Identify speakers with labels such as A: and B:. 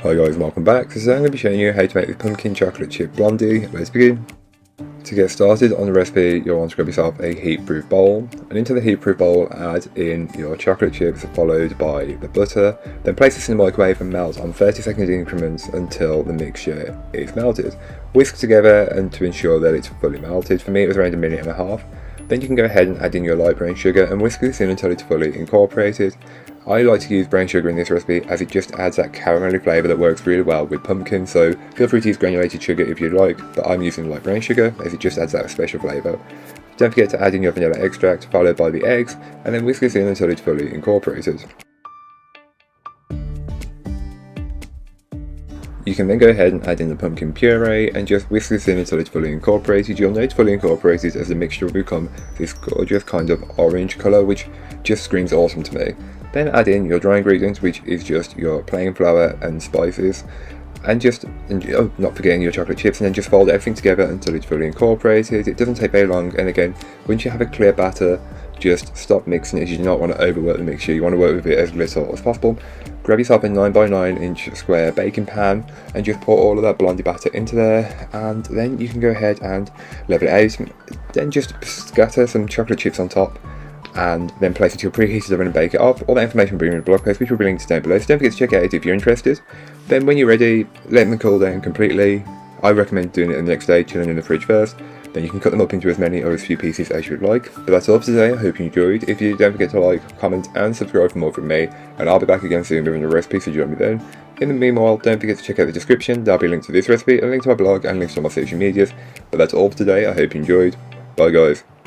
A: Hi guys, welcome back. So today I'm going to be showing you how to make this pumpkin chocolate chip blondie. Let's begin. To get started on the recipe, you'll want to grab yourself a heat-proof bowl, and into the heat-proof bowl add in your chocolate chips followed by the butter. Then place this in the microwave and melt on 30-second increments until the mixture is melted. Whisk together and to ensure that it's fully melted. For me it was around 1.5 minutes. Then you can go ahead and add in your light brown sugar and whisk this in until it's fully incorporated. I like to use brown sugar in this recipe as it just adds that caramelly flavour that works really well with pumpkin, so feel free to use granulated sugar if you'd like, but I'm using light brown sugar as it just adds that special flavour. Don't forget to add in your vanilla extract followed by the eggs, and then whisk this in until it's fully incorporated. You can then go ahead and add in the pumpkin puree and just whisk this in until it's fully incorporated. You'll know it's fully incorporated as the mixture will become this gorgeous kind of orange colour, which just screams awesome to me. Then add in your dry ingredients, which is just your plain flour and spices, and not forgetting your chocolate chips, and then just fold everything together until it's fully incorporated. It doesn't take very long, and again, once you have a clear batter, just stop mixing it. You do not want to overwork the mixture, you want to work with it as little as possible. Grab yourself a 9x9 square baking pan and just pour all of that blondie batter into there, and then you can go ahead and level it out. Then just scatter some chocolate chips on top and then place it to your preheated oven and bake it up. All that information will be in the blog post, which will be linked down below, so don't forget to check it out if you're interested. Then when you're ready, let them cool down completely. I recommend doing it the next day, chilling in the fridge first. Then you can cut them up into as many or as few pieces as you would like. But that's all for today. I hope you enjoyed. If you don't forget to like, comment and subscribe for more from me, and I'll be back again soon with another recipe, so join me then. In the meanwhile, don't forget to check out the description. There'll be links to this recipe, a link to my blog and links to my social medias. But that's all for today. I hope you enjoyed. Bye guys.